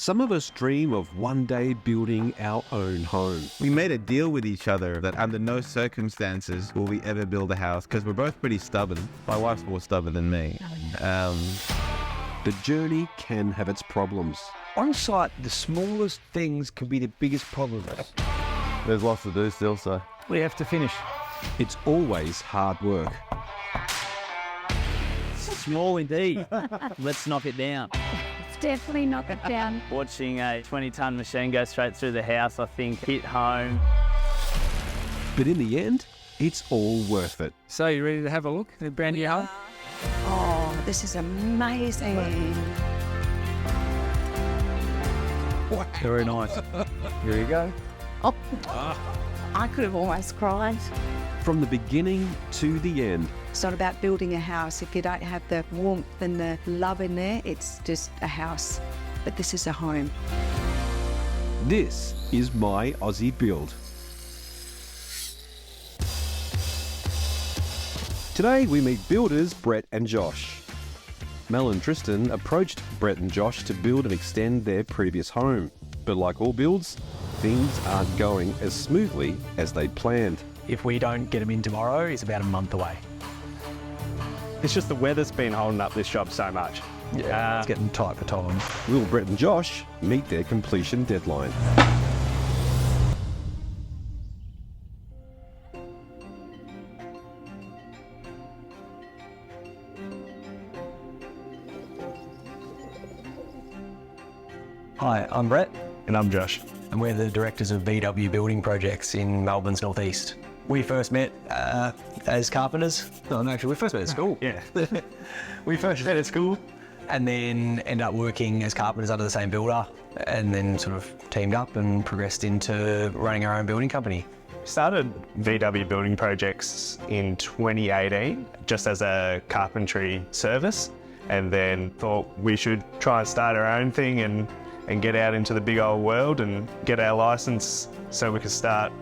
Some of us dream of one day building our own home. We made a deal with each other that under no circumstances will we ever build a house because we're both pretty stubborn. My wife's more stubborn than me. The journey can have its problems. On site, the smallest things can be the biggest problems. There's lots to do still, so. We have to finish. It's always hard work. Small indeed. Let's knock it down. It's definitely knocked it down. Watching a 20-ton machine go straight through the house, I think, hit home. But in the end, it's all worth it. So you ready to have a look at the brand new home? Oh, this is amazing. Very nice. Here you go. Oh, I could have almost cried. From the beginning to the end. It's not about building a house. If you don't have the warmth and the love in there, it's just a house. But this is a home. This is My Aussie Build. Today we meet builders Brett and Josh. Mel and Tristan approached Brett and Josh to build and extend their previous home. But like all builds, things aren't going as smoothly as they planned. If we don't get them in tomorrow, it's about a month away. It's just the weather's been holding up this job so much. Yeah, it's getting tight for time. Will Brett and Josh meet their completion deadline? Hi, I'm Brett, And I'm Josh. and we're the directors of VW Building Projects in Melbourne's northeast. We first met as carpenters. No, actually, we first met at school. Yeah. We first met at school and then ended up working as carpenters under the same builder, and then sort of teamed up and progressed into running our own building company. Started VW Building Projects in 2018 just as a carpentry service, and then thought we should try and start our own thing and get out into the big old world and get our license so we could start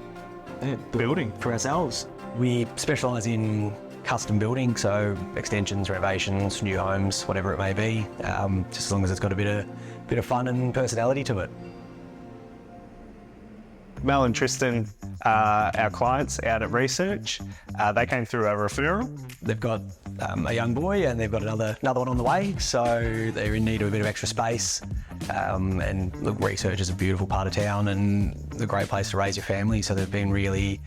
building. For ourselves. We specialise in custom building, so extensions, renovations, new homes, whatever it may be, just as long as it's got a bit of fun and personality to it. Mel and Tristan are our clients out at Research. They came through a referral. They've got a young boy and they've got another one on the way, so they're in need of a bit of extra space. And look, Research is a beautiful part of town and a great place to raise your family, so they've been really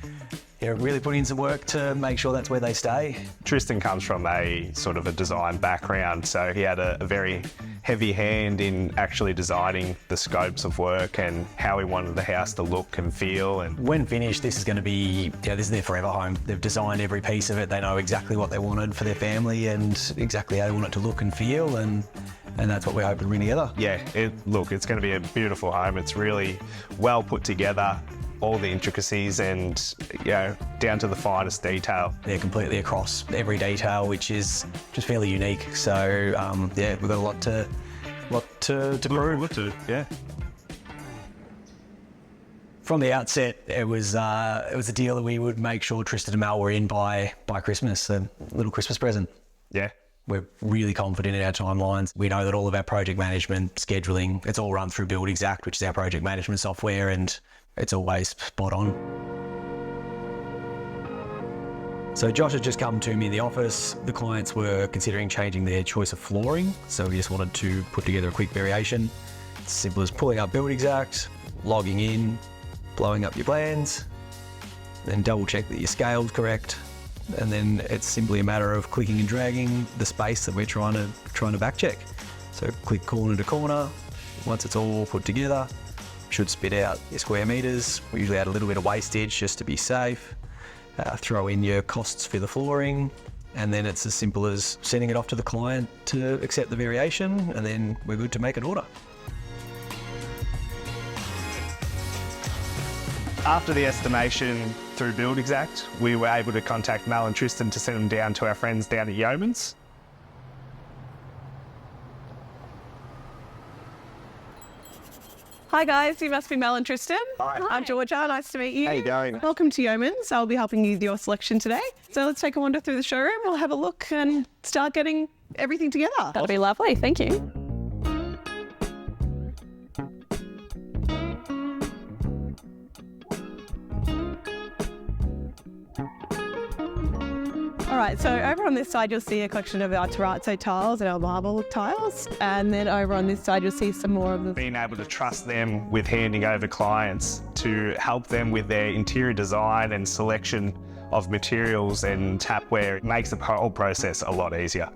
putting in some work to make sure that's where they stay. Tristan comes from a sort of a design background, so he had a very heavy hand in actually designing the scopes of work and how he wanted the house to look and feel. And when finished, this is going to be, this is their forever home. They've designed every piece of it. They know exactly what they wanted for their family and exactly how they want it to look and feel, and that's what we're hoping to bring together. yeah, it's going to be a beautiful home. It's really well put together, all the intricacies and down to the finest detail. They're completely across every detail, which is just fairly unique. So we've got a lot to prove. Yeah. From the outset, it was a deal that we would make sure Tristan and Mel were in by Christmas, a little Christmas present. Yeah. We're really confident in our timelines. We know that all of our project management, scheduling, it's all run through Build Exact, which is our project management software, and it's always spot on. So Josh had just come to me in the office. The clients were considering changing their choice of flooring, so we just wanted to put together a quick variation. It's simple as pulling up Build Exact, logging in, blowing up your plans, then double check that your scale's correct, and then it's simply a matter of clicking and dragging the space that we're trying to back check. So click corner to corner. Once it's all put together, should spit out your square meters. We usually add a little bit of wastage just to be safe. Throw in your costs for the flooring, and then it's as simple as sending it off to the client to accept the variation, and then we're good to make an order. After the estimation through Build Exact, we were able to contact Mel and Tristan to send them down to our friends down at Yeoman's. Hi guys, you must be Mel and Tristan. Hi. I'm Georgia, nice to meet you. How you going? Welcome to Yeoman's. I'll be helping you with your selection today. So let's take a wander through the showroom, we'll have a look and start getting everything together. That'll be lovely, thank you. right, so over on this side, you'll see a collection of our terrazzo tiles and our marble tiles. And then over on this side, you'll see some more of the... Being able to trust them with handing over clients to help them with their interior design and selection of materials and tapware makes the whole process a lot easier.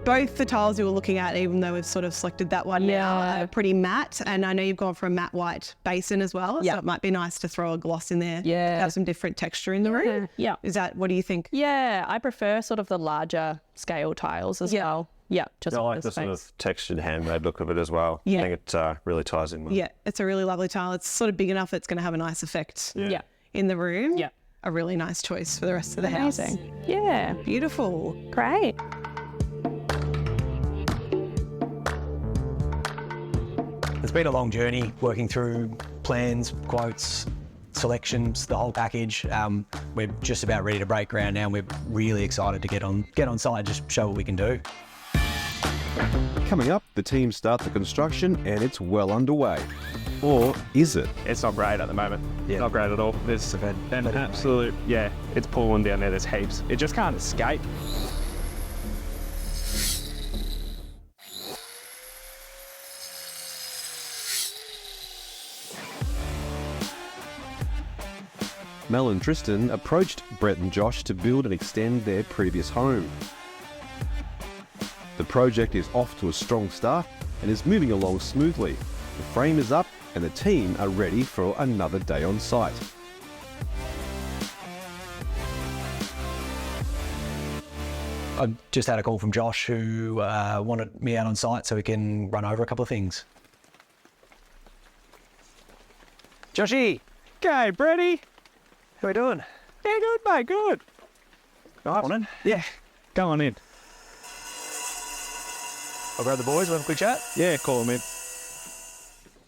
Both the tiles you were looking at, even though we've sort of selected that one now, are pretty matte. And I know you've gone for a matte white basin as well. So it might be nice to throw a gloss in there. Yeah. Have some different texture in the room. Yeah. What do you think? Yeah, I prefer sort of the larger scale tiles as well. Yeah, just I for like the sort space. of textured handmade look of it as well. Yeah. I think it really ties in well. Yeah, it's a really lovely tile. It's sort of big enough it's going to have a nice effect Yeah. in the room. Yeah. A really nice choice for the rest of the house. Amazing. Yeah. Beautiful. Great. It's been a long journey working through plans, quotes, selections, the whole package. We're just about ready to break ground now, and we're really excited to get on site and just show what we can do. Coming up, the team start the construction and it's well underway. Or is it? It's not great at the moment. Yeah. Not great at all. There's an absolute, it's pulling down there. There's heaps. It just can't escape. Mel and Tristan approached Brett and Josh to build and extend their previous home. The project is off to a strong start and is moving along smoothly. The frame is up and the team are ready for another day on site. I just had a call from Josh who wanted me out on site so we can run over a couple of things. Joshy, Okay, Bretty. how we doing? Yeah, good, mate, good. Morning. Yeah, go on in. I'll grab the boys, we'll have a quick chat. Yeah, call them in.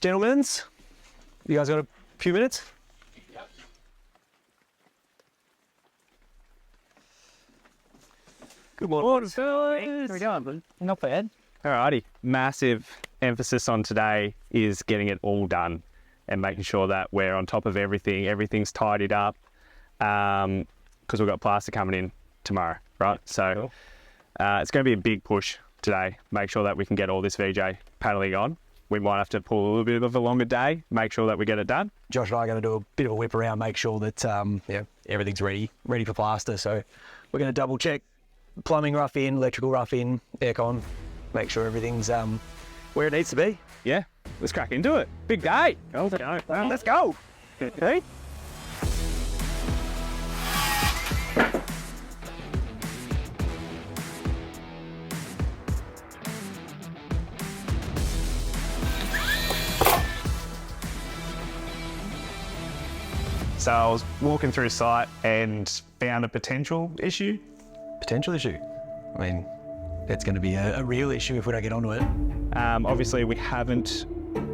Gentlemen's, you guys got a few minutes? Good morning. How we doing? Not bad. Alrighty. Massive emphasis on today is getting it all done and making sure that we're on top of everything. Everything's tidied up because we've got plaster coming in tomorrow, right? So it's going to be a big push today. Make sure that we can get all this VJ paneling on. We might have to pull a little bit of a longer day, make sure that we get it done. Josh and I are going to do a bit of a whip around, make sure that everything's ready for plaster. So we're going to double check plumbing rough in, electrical rough in, aircon, make sure everything's where it needs to be. Yeah, let's crack into it. Big day. Let's go. Let's go. Hey. So I was walking through site and found a potential issue. Potential issue. I mean, it's going to be a real issue if we don't get onto it. Obviously, we haven't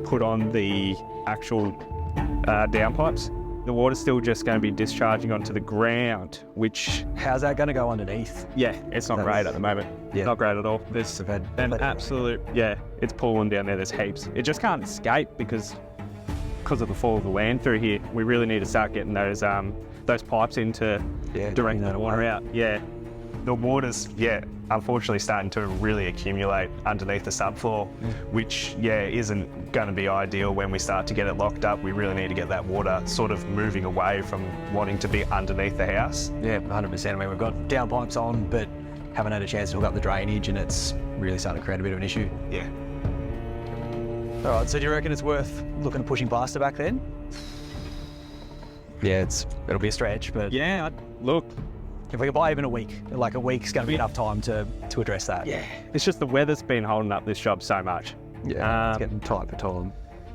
put on the actual downpipes. The water's still just going to be discharging onto the ground, which, How's that going to go underneath? yeah, it's not great at the moment. Yeah. Not great at all. There's I've had an plenty. absolute, it's pulling down there. There's heaps. It just can't escape because of the fall of the land through here. We really need to start getting those pipes in to direct bring that the water away. out. Yeah. The water's, unfortunately starting to really accumulate underneath the subfloor, which, isn't going to be ideal when we start to get it locked up. We really need to get that water sort of moving away from wanting to be underneath the house. Yeah, 100%. I mean, we've got downpipes on, but haven't had a chance to hook up the drainage, and it's really starting to create a bit of an issue. Yeah. All right, so do you reckon it's worth looking at pushing plaster back then? Yeah, it'll be a stretch, but Yeah, look, if we can buy even a week, like a week's going to be enough time to address that. it's just the weather's been holding up this job so much. Yeah, it's getting tight for time.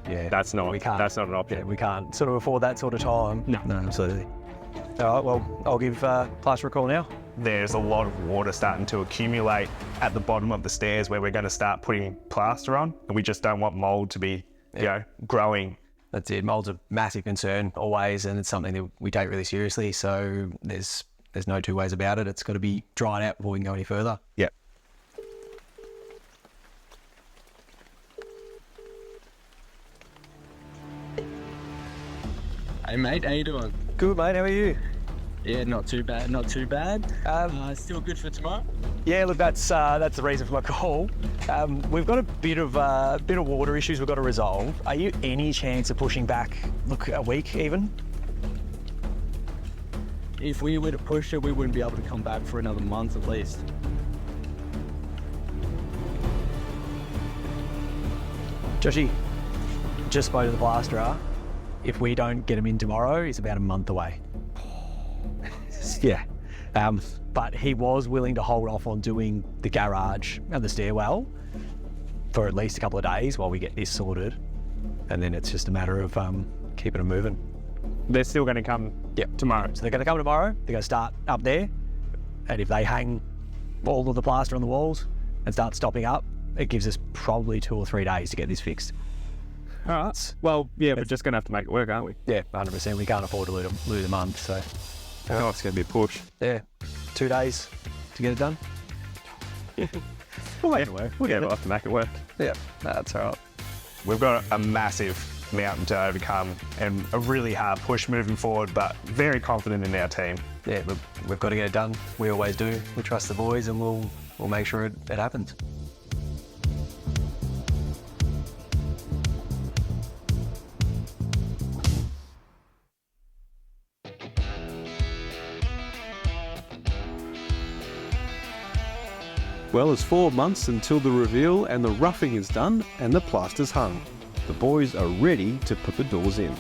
Yeah, That's not an option. Yeah, we can't sort of afford that sort of time. No, absolutely. All right, well, I'll give plaster a call now. There's a lot of water starting to accumulate at the bottom of the stairs where we're going to start putting plaster on, and we just don't want mould to be, growing. That's it. Mold's a massive concern always, and it's something that we take really seriously. So there's no two ways about it. It's got to be dried out before we can go any further. Yep. Hey mate, how you doing? Good, mate. How are you? Yeah, not too bad, not too bad. Still good for tomorrow. Yeah, look, that's the reason for my call. We've got a bit of water issues we've got to resolve. Are you any chance of pushing back, look, a week even? If we were to push it, we wouldn't be able to come back for another month at least. Joshy, just spoke to the plasterer. If we don't get him in tomorrow, it's about a month away. Yeah. But he was willing to hold off on doing the garage and the stairwell for at least a couple of days while we get this sorted. And then it's just a matter of keeping them moving. They're still going to come tomorrow. So they're going to come tomorrow. They're going to start up there. And if they hang all of the plaster on the walls and start stopping up, it gives us probably 2 or 3 days to get this fixed. All right. Well, yeah, we're just going to have to make it work, aren't we? Yeah, 100%. We can't afford to lose a month, so. Oh, it's going to be a push. Yeah, 2 days to get it done. We'll make it work. We'll have to make it work. Yeah, that's all right. We've got a massive mountain to overcome and a really hard push moving forward, but very confident in our team. Yeah, look, we've got to get it done. We always do. We trust the boys and we'll make sure it happens. Well, it's 4 months until the reveal and the roughing is done and the plaster's hung. The boys are ready to put the doors in.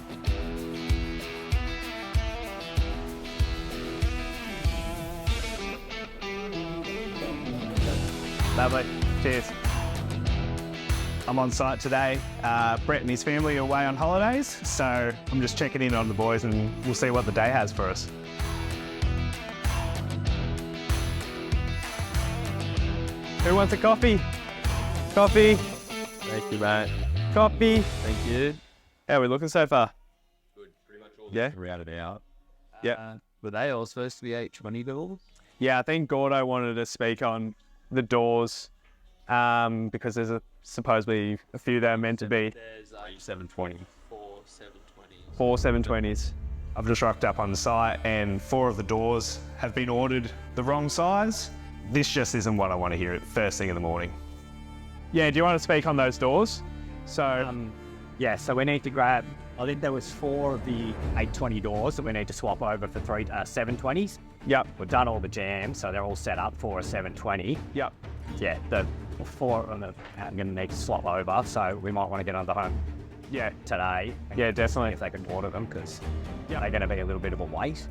Lovely. Cheers. I'm on site today. Brett and his family are away on holidays, so I'm just checking in on the boys and we'll see what the day has for us. Who wants a coffee? Coffee. Thank you, mate. Coffee. Thank you. How are we looking so far? Good. Pretty much all Yeah. routed out. Yeah. Were they all supposed to be H20 doors? Yeah, I think Gordo wanted to speak on the doors because there's supposedly a few that are meant to be. There's 720. 4 720s. I've just rocked up on the site and 4 of the doors have been ordered the wrong size. This just isn't what I want to hear at first thing in the morning. Yeah, do you want to speak on those doors? So, yeah, so we need to grab, I think there was 4 of the 820 doors that we need to swap over for 3 720s. Yep. We've done all the jams, so they're all set up for a 720. Yep. Yeah, the 4 of them are going to need to swap over, so we might want to get on the home today. Yeah, definitely. If they can order them, because they're going to be a little bit of a wait.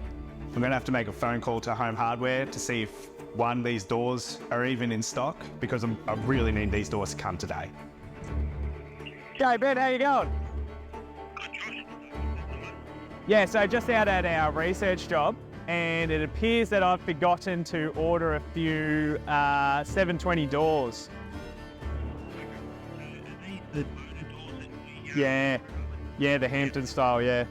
I'm going to have to make a phone call to Home Hardware to see if these doors are even in stock, because I really need these doors to come today. G'day Ben, how you going? Yeah, so just out at our research job, and it appears that I've forgotten to order a few 720 doors. Yeah, the Hampton style, yeah.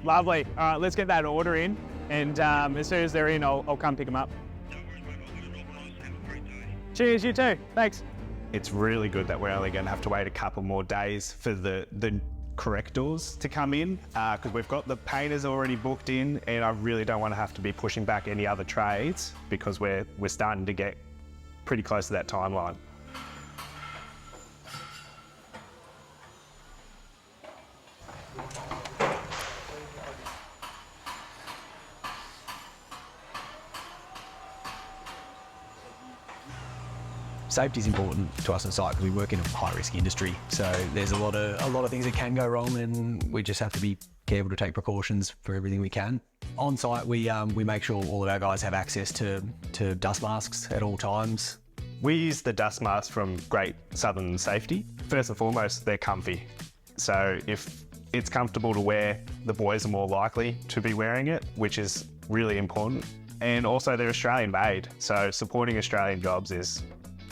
Lovely. All right, let's get that order in, and as soon as they're in, I'll come pick them up. Cheers, you too. Thanks. It's really good that we're only going to have to wait a couple more days for the correct doors to come in, because we've got the painters already booked in, and I really don't want to have to be pushing back any other trades because we're starting to get pretty close to that timeline. Safety is important to us on site because we work in a high-risk industry. So there's a lot of things that can go wrong, and we just have to be careful to take precautions for everything we can. On site, we make sure all of our guys have access to dust masks at all times. We use the dust masks from Great Southern Safety. First and foremost, they're comfy. So if it's comfortable to wear, the boys are more likely to be wearing it, which is really important. And also they're Australian made, so supporting Australian jobs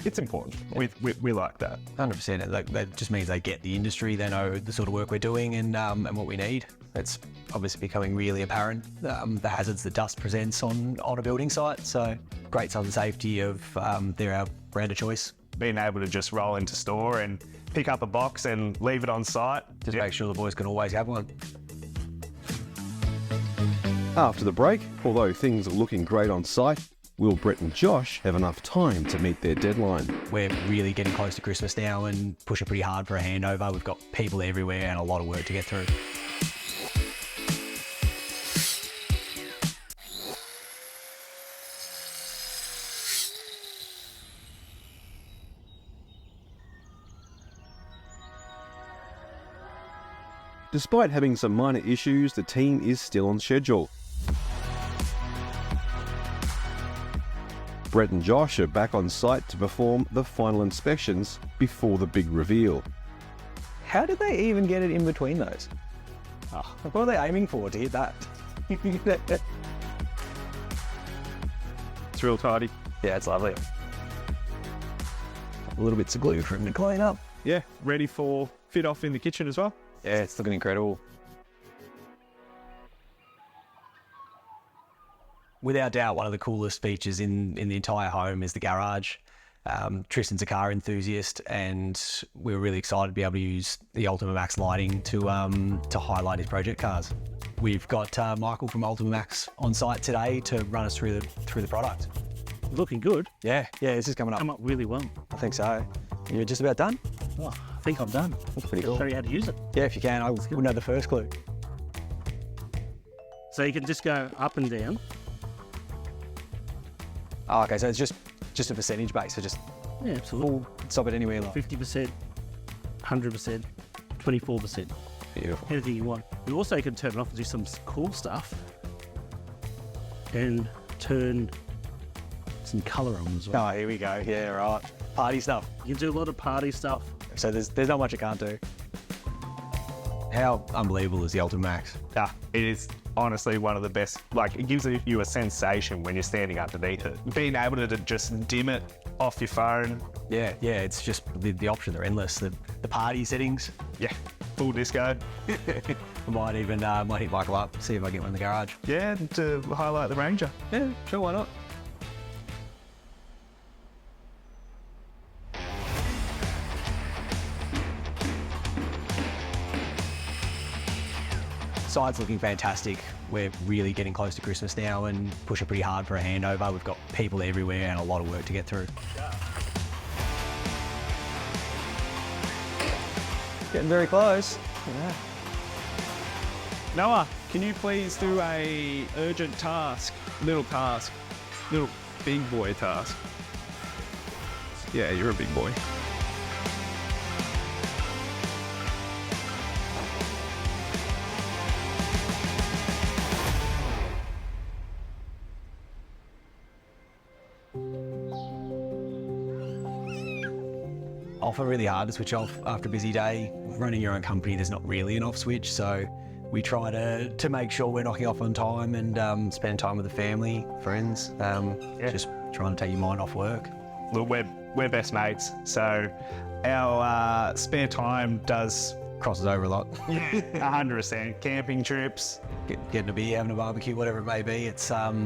it's important. Yeah. We like that. 100%. Like, that just means they get the industry, they know the sort of work we're doing and what we need. It's obviously becoming really apparent, the hazards that dust presents on a building site. So Great Southern Safety they're our brand of choice. being able to just roll into store and pick up a box and leave it on site. Just make sure the boys can always have one. After the break, although things are looking great on site, will Brett and Josh have enough time to meet their deadline? We're really getting close to Christmas now and pushing pretty hard for a handover. We've got people everywhere and a lot of work to get through. Despite having some minor issues, the team is still on schedule. Brett and Josh are back on site to perform the final inspections before the big reveal. How did they even get it in between those? Oh, what are they aiming for to hit that? It's real tidy. Yeah, it's lovely. A little bits of glue for him to clean up. Yeah, ready for fit off in the kitchen as well. Yeah, it's looking incredible. Without doubt, one of the coolest features in the entire home is the garage. Tristan's a car enthusiast, and we were really excited to be able to use the Ultima Max lighting to highlight his project cars. We've got Michael from Ultima Max on site today to run us through the product. Looking good. Yeah, this is coming up. Come up really well. I think so. You're just about done? Oh, I think I'm done. That's pretty cool. Show you how to use it. Yeah, if you can. I wouldn't know the first clue. So you can just go up and down. Oh, okay, so it's just a percentage base, so just Yeah, absolutely. stop it anywhere. Like. 50%, 100%, 24%. Beautiful. Anything you want. You also can turn it off and do some cool stuff and turn some colour on as well. Oh, here we go. Yeah, right. Party stuff. You can do a lot of party stuff. So there's not much I can't do. How unbelievable is the Ultima Max? Yeah, it is honestly one of the best. Like, it gives you a sensation when you're standing underneath it. Being able to just dim it off your phone. Yeah, it's just the options are endless. The party settings. Yeah, full disco. I might even hit Michael up, see if I get one in the garage. Yeah, to highlight the Ranger. Yeah, sure, why not? Site's looking fantastic. We're really getting close to Christmas now and pushing pretty hard for a handover. We've got people everywhere and a lot of work to get through. Getting very close. Yeah. Noah, can you please do a urgent task? Little big boy task. Yeah, you're a big boy. Often really hard to switch off after a busy day. Running your own company, there's not really an off switch, so we try to make sure we're knocking off on time and spend time with the family, friends, just trying to take your mind off work. Look, we're best mates, so our spare time does crosses over a lot. Yeah, 100%. Camping trips, getting a beer, having a barbecue, whatever it may be. It's yeah,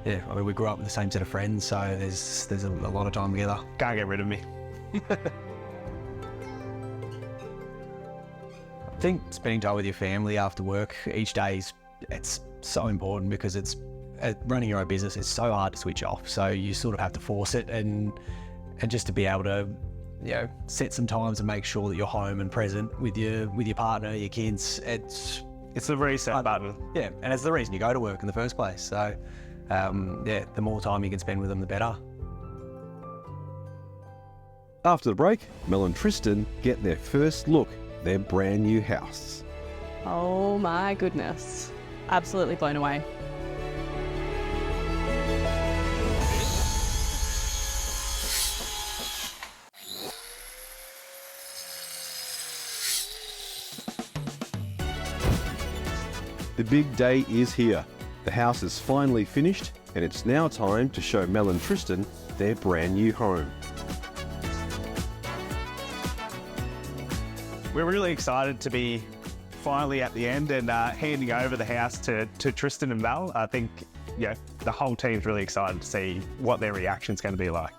I mean, we grew up with the same set of friends, so there's a lot of time together. Can't get rid of me. I think spending time with your family after work each day it's so important because it's running your own business. It's so hard to switch off, so you sort of have to force it and just to be able to set some times and make sure that you're home and present with your partner, your kids. It's the reset button. Yeah, and it's the reason you go to work in the first place. So yeah, the more time you can spend with them, the better. After the break, Mel and Tristan get their first look at their brand new house. Oh my goodness. Absolutely blown away. The big day is here. The house is finally finished, and it's now time to show Mel and Tristan their brand new home. We're really excited to be finally at the end and handing over the house to Tristan and Mel. I think the whole team's really excited to see what their reaction's going to be like.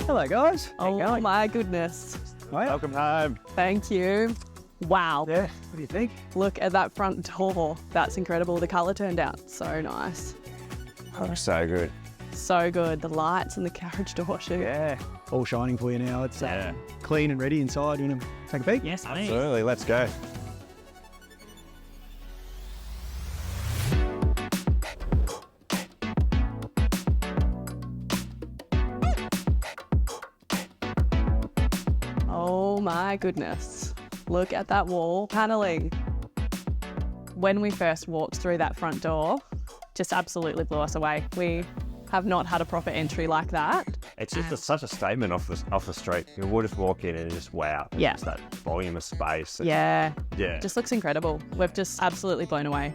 Hello, guys. Oh my goodness. Welcome home. Thank you. Wow. Yeah. What do you think? Look at that front door. That's incredible. The colour turned out so nice. Oh, so good. So good. The lights and the carriage door shoot. Yeah. All shining for you now. It's clean and ready inside. You want to take a peek? Yes, Absolutely. Let's go. Oh my goodness. Look at that wall paneling. When we first walked through that front door, just absolutely blew us away. We have not had a proper entry like that. It's just such a statement off the street. You would just walk in and just wow. Yeah. Just that volume of space. Yeah. Yeah. Just looks incredible. We've just absolutely blown away.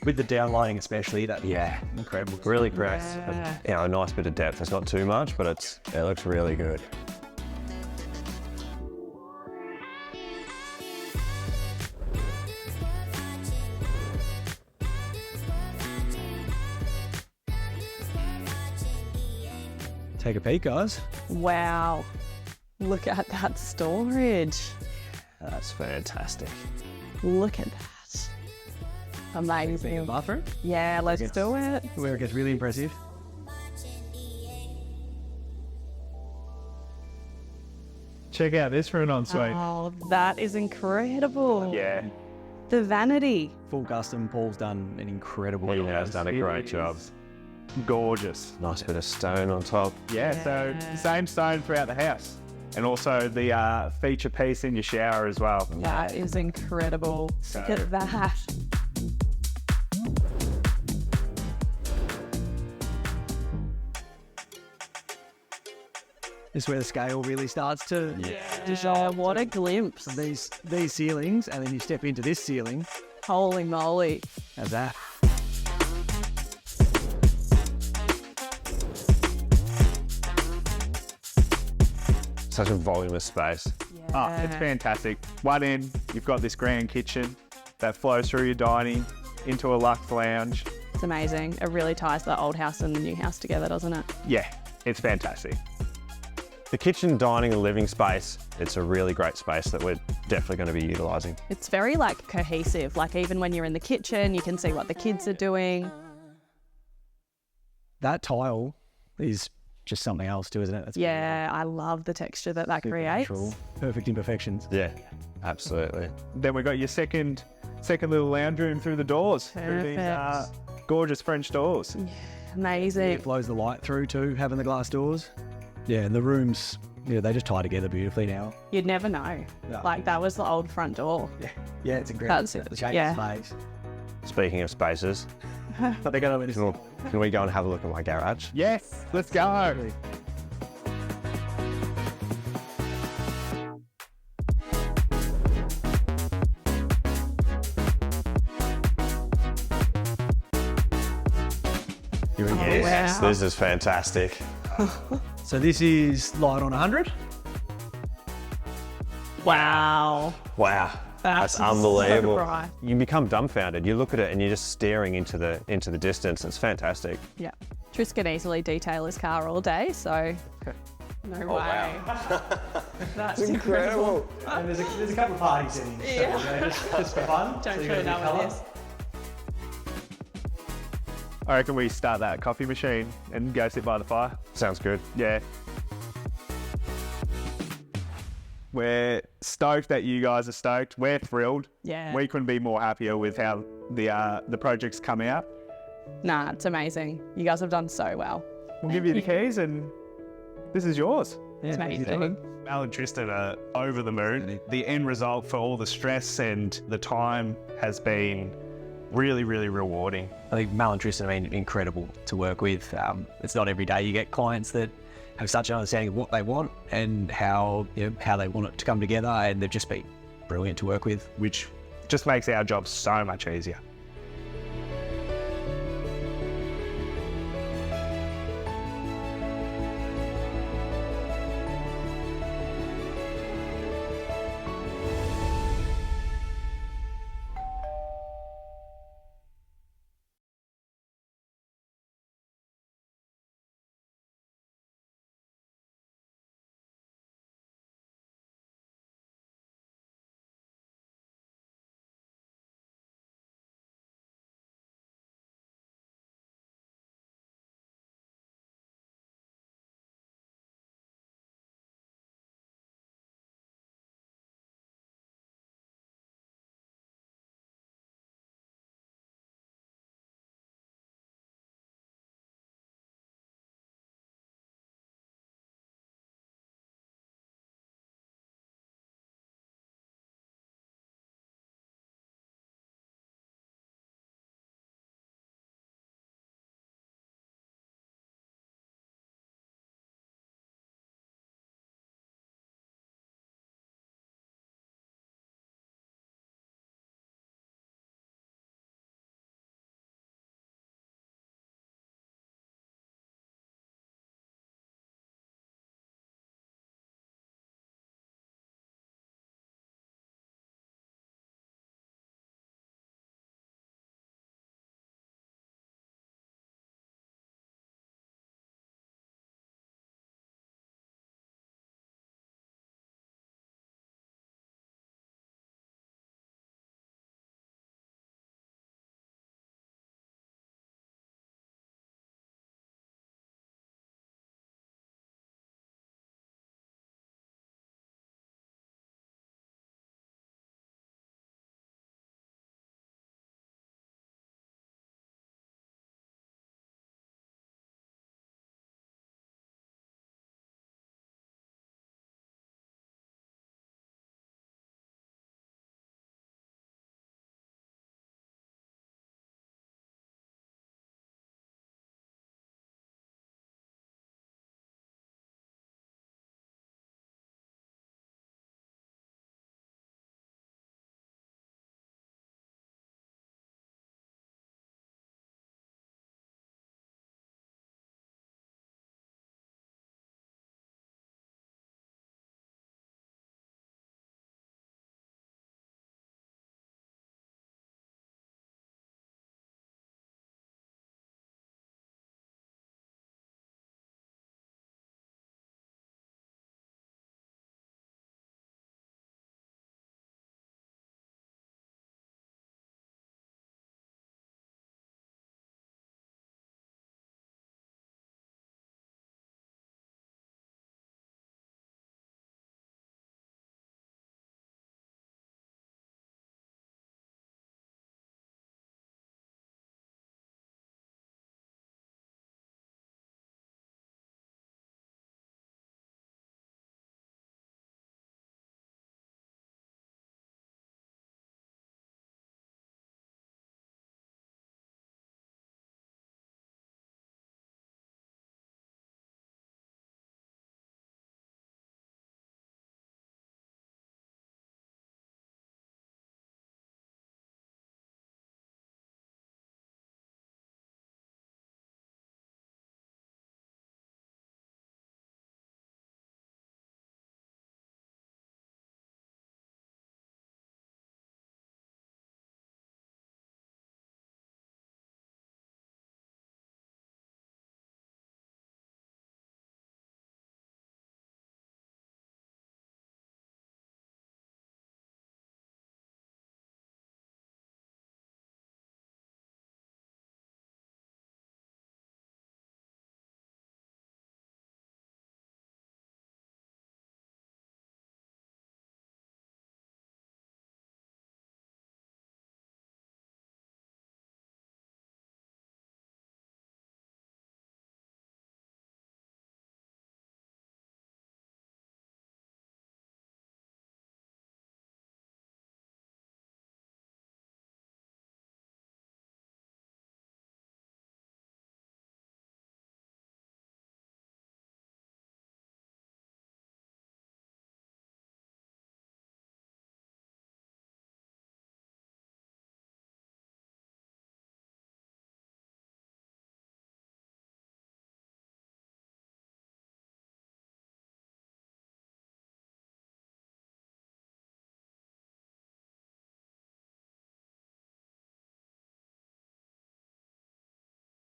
With the downlighting especially, that Yeah. incredible. Really great. Yeah. A nice bit of depth. It's not too much, but it looks really good. Take a peek, guys. Wow. Look at that storage. That's fantastic. Look at that. Amazing. Bathroom? Yeah, let's do it. Where it gets really impressive. Check out this for an ensuite. Oh, that is incredible. Yeah. The vanity. Full custom. Paul's done an incredible He job. has done a great job. Gorgeous. Nice bit of stone on top. Yeah, so same stone throughout the house. And also the feature piece in your shower as well. That is incredible. Look at that. This is where the scale really starts to. Oh, what a glimpse. So these ceilings, and then you step into this ceiling. Holy moly. How's that? Such a volume of space. Oh, it's fantastic. One end, you've got this grand kitchen that flows through your dining into a luxe lounge. It's amazing. It really ties the old house and the new house together, doesn't it? Yeah, it's fantastic. The kitchen, dining, and living space, it's a really great space that we're definitely going to be utilising. It's very like cohesive. Like even when you're in the kitchen, you can see what the kids are doing. That tile is just something else too, isn't it? That's Yeah, I love the texture that creates. natural. Perfect imperfections. Yeah, absolutely. Then we've got your second little lounge room through the doors. Through these Perfect. gorgeous French doors. Amazing. It flows the light through too, having the glass doors. Yeah, and the rooms, they just tie together beautifully now. You'd never know. No. Like that was the old front door. Yeah, it's incredible. That's it. The shape Yeah. of space. Speaking of spaces, But they're going to can we go and have a look at my garage? Yes, let's go. Yes, wow. this is fantastic. So this is light on 100. Wow. Wow. That's That's unbelievable. so bright. You become dumbfounded. You look at it and you're just staring into the distance. It's fantastic. Yeah. Tris can easily detail his car all day, so no way. That's incredible. And there's a couple of party settings. Yeah. Just for fun. Don't So show you got that your with colour. this. I reckon we start that coffee machine and go sit by the fire. Sounds good. Yeah. We're stoked that you guys are stoked. We're thrilled. Yeah. We couldn't be more happier with how the project's come out. Nah, it's amazing. You guys have done so well. We'll give you the keys and this is yours. It's amazing. Mel and Tristan are over the moon. The end result for all the stress and the time has been really, really rewarding. I think Mel and Tristan have been incredible to work with. It's not every day you get clients that have such an understanding of what they want and how they want it to come together, and they've just been brilliant to work with. Which just makes our job so much easier.